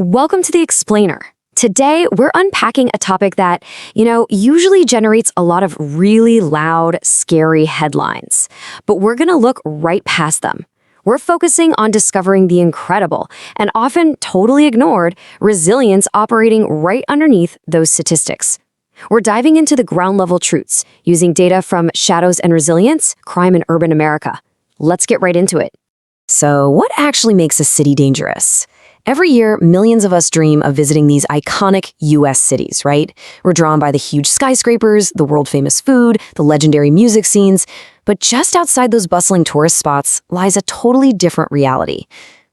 Welcome to The Explainer. Today, we're unpacking a topic that, usually generates a lot of really loud, scary headlines. But we're going to look right past them. We're focusing on discovering the incredible and often totally ignored resilience operating right underneath those statistics. We're diving into the ground-level truths using data from Shadows and Resilience, Crime in Urban America. Let's get right into it. So, what actually makes a city dangerous? Every year, millions of us dream of visiting these iconic U.S. cities, right? We're drawn by the huge skyscrapers, the world-famous food, the legendary music scenes. But just outside those bustling tourist spots lies a totally different reality.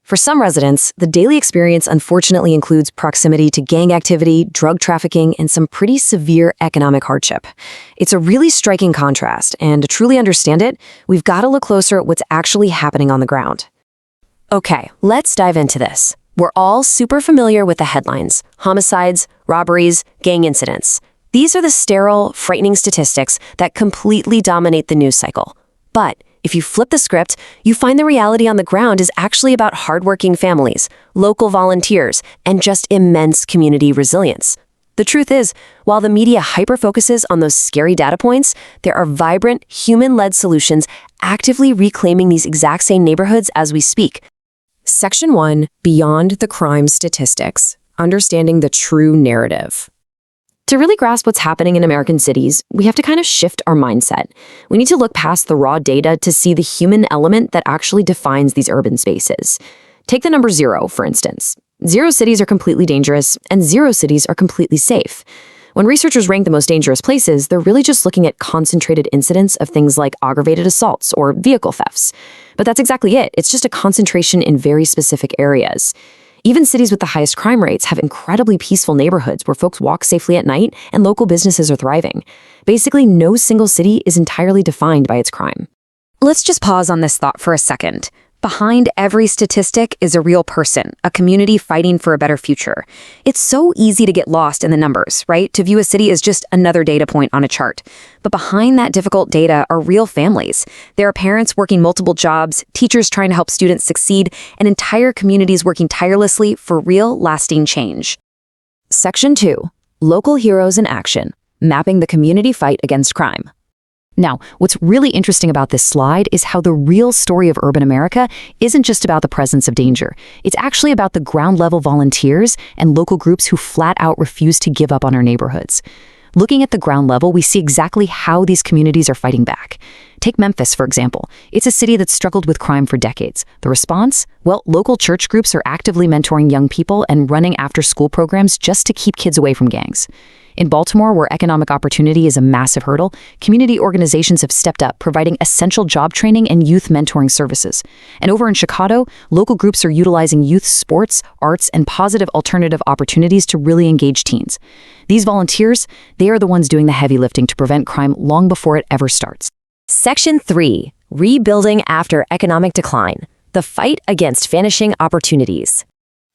For some residents, the daily experience unfortunately includes proximity to gang activity, drug trafficking, and some pretty severe economic hardship. It's a really striking contrast, and to truly understand it, we've got to look closer at what's actually happening on the ground. Okay, let's dive into this. We're all super familiar with the headlines: homicides, robberies, gang incidents. These are the sterile, frightening statistics that completely dominate the news cycle. But if you flip the script, you find the reality on the ground is actually about hardworking families, local volunteers, and just immense community resilience. The truth is, while the media hyper-focuses on those scary data points, there are vibrant, human-led solutions actively reclaiming these exact same neighborhoods as we speak. Section 1, Beyond the Crime Statistics, Understanding the True Narrative. To really grasp what's happening in American cities, we have to kind of shift our mindset. We need to look past the raw data to see the human element that actually defines these urban spaces. Take the number 0, for instance. 0 cities are completely dangerous, and 0 cities are completely safe. When researchers rank the most dangerous places, they're really just looking at concentrated incidents of things like aggravated assaults or vehicle thefts. But that's exactly it. It's just a concentration in very specific areas. Even cities with the highest crime rates have incredibly peaceful neighborhoods where folks walk safely at night and local businesses are thriving. Basically, no single city is entirely defined by its crime. Let's just pause on this thought for a second. Behind every statistic is a real person, a community fighting for a better future. It's so easy to get lost in the numbers, right? To view a city as just another data point on a chart. But behind that difficult data are real families. There are parents working multiple jobs, teachers trying to help students succeed, and entire communities working tirelessly for real, lasting change. Section 2, Local Heroes in Action, Mapping the Community Fight Against Crime. Now, what's really interesting about this slide is how the real story of urban America isn't just about the presence of danger. It's actually about the ground-level volunteers and local groups who flat out refuse to give up on our neighborhoods. Looking at the ground level, we see exactly how these communities are fighting back. Take Memphis, for example. It's a city that's struggled with crime for decades. The response? Well, local church groups are actively mentoring young people and running after-school programs just to keep kids away from gangs. In Baltimore, where economic opportunity is a massive hurdle, community organizations have stepped up, providing essential job training and youth mentoring services. And over in Chicago, local groups are utilizing youth sports, arts, and positive alternative opportunities to really engage teens. These volunteers, they are the ones doing the heavy lifting to prevent crime long before it ever starts. Section 3, Rebuilding After Economic Decline, the Fight Against Vanishing Opportunities.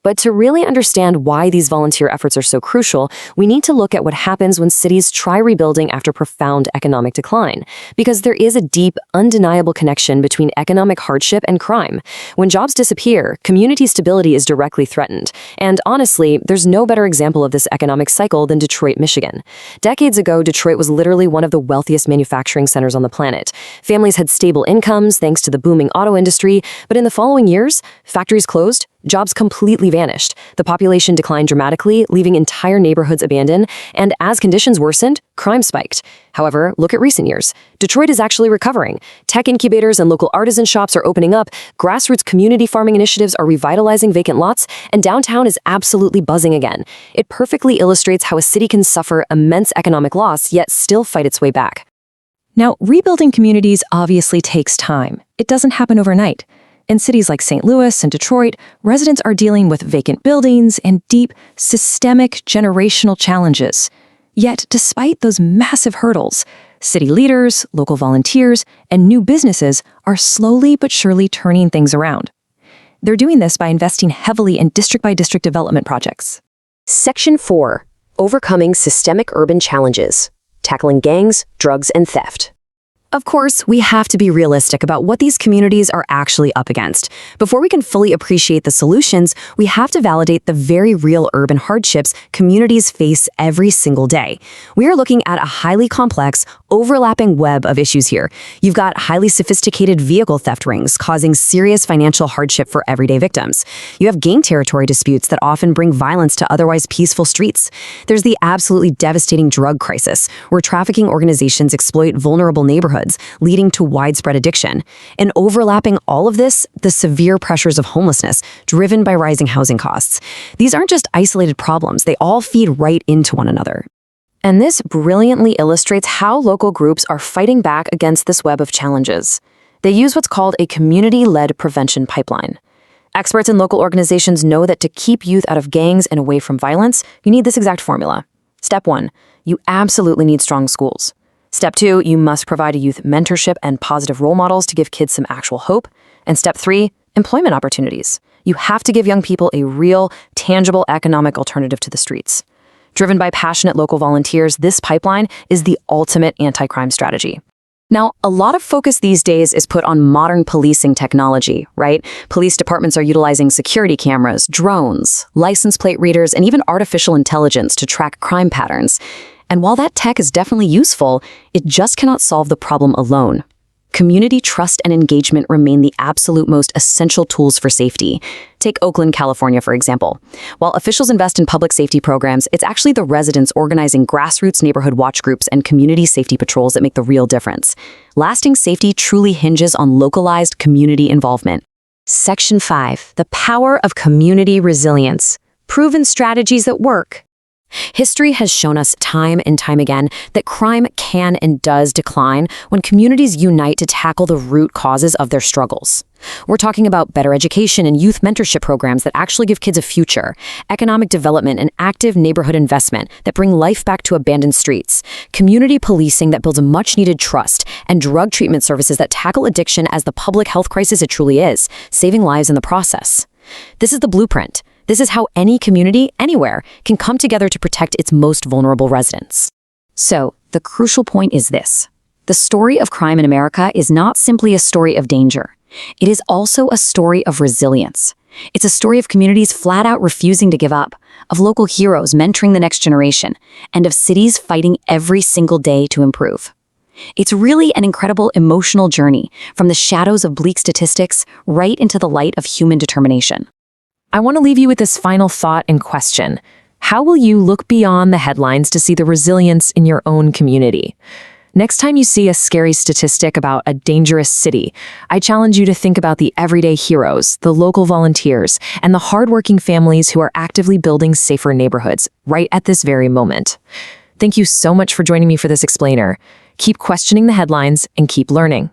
But to really understand why these volunteer efforts are so crucial, we need to look at what happens when cities try rebuilding after profound economic decline. Because there is a deep, undeniable connection between economic hardship and crime. When jobs disappear, community stability is directly threatened. And honestly, there's no better example of this economic cycle than Detroit, Michigan. Decades ago, Detroit was literally one of the wealthiest manufacturing centers on the planet. Families had stable incomes thanks to the booming auto industry, but in the following years, factories closed, jobs completely vanished. The population declined dramatically, leaving entire neighborhoods abandoned, and as conditions worsened, crime spiked. However, look at recent years. Detroit is actually recovering. Tech incubators and local artisan shops are opening up, grassroots community farming initiatives are revitalizing vacant lots, and downtown is absolutely buzzing again. It perfectly illustrates how a city can suffer immense economic loss, yet still fight its way back. Now, rebuilding communities obviously takes time. It doesn't happen overnight. In cities like St. Louis and Detroit, residents are dealing with vacant buildings and deep, systemic, generational challenges. Yet, despite those massive hurdles, city leaders, local volunteers, and new businesses are slowly but surely turning things around. They're doing this by investing heavily in district-by-district development projects. Section 4, Overcoming Systemic Urban Challenges, Tackling Gangs, Drugs, and Theft. Of course, we have to be realistic about what these communities are actually up against. Before we can fully appreciate the solutions, we have to validate the very real urban hardships communities face every single day. We are looking at a highly complex, overlapping web of issues here. You've got highly sophisticated vehicle theft rings causing serious financial hardship for everyday victims. You have gang territory disputes that often bring violence to otherwise peaceful streets. There's the absolutely devastating drug crisis, where trafficking organizations exploit vulnerable neighborhoods, leading to widespread addiction. And overlapping all of this, the severe pressures of homelessness, driven by rising housing costs. These aren't just isolated problems, they all feed right into one another. And this brilliantly illustrates how local groups are fighting back against this web of challenges. They use what's called a community-led prevention pipeline. Experts in local organizations know that to keep youth out of gangs and away from violence, you need this exact formula. Step 1, you absolutely need strong schools. Step 2, you must provide a youth mentorship and positive role models to give kids some actual hope. And step 3, employment opportunities. You have to give young people a real, tangible economic alternative to the streets. Driven by passionate local volunteers, this pipeline is the ultimate anti-crime strategy. Now, a lot of focus these days is put on modern policing technology, right? Police departments are utilizing security cameras, drones, license plate readers, and even artificial intelligence to track crime patterns. And while that tech is definitely useful, it just cannot solve the problem alone. Community trust and engagement remain the absolute most essential tools for safety. Take Oakland, California, for example. While officials invest in public safety programs, it's actually the residents organizing grassroots neighborhood watch groups and community safety patrols that make the real difference. Lasting safety truly hinges on localized community involvement. Section 5. The power of community resilience. Proven strategies that work. History has shown us time and time again that crime can and does decline when communities unite to tackle the root causes of their struggles. We're talking about better education and youth mentorship programs that actually give kids a future, economic development and active neighborhood investment that bring life back to abandoned streets, community policing that builds a much-needed trust, and drug treatment services that tackle addiction as the public health crisis it truly is, saving lives in the process. This is the blueprint. This is how any community, anywhere, can come together to protect its most vulnerable residents. So, the crucial point is this. The story of crime in America is not simply a story of danger. It is also a story of resilience. It's a story of communities flat out refusing to give up, of local heroes mentoring the next generation, and of cities fighting every single day to improve. It's really an incredible emotional journey, from the shadows of bleak statistics right into the light of human determination. I want to leave you with this final thought and question. How will you look beyond the headlines to see the resilience in your own community? Next time you see a scary statistic about a dangerous city, I challenge you to think about the everyday heroes, the local volunteers, and the hardworking families who are actively building safer neighborhoods right at this very moment. Thank you so much for joining me for this explainer. Keep questioning the headlines and keep learning.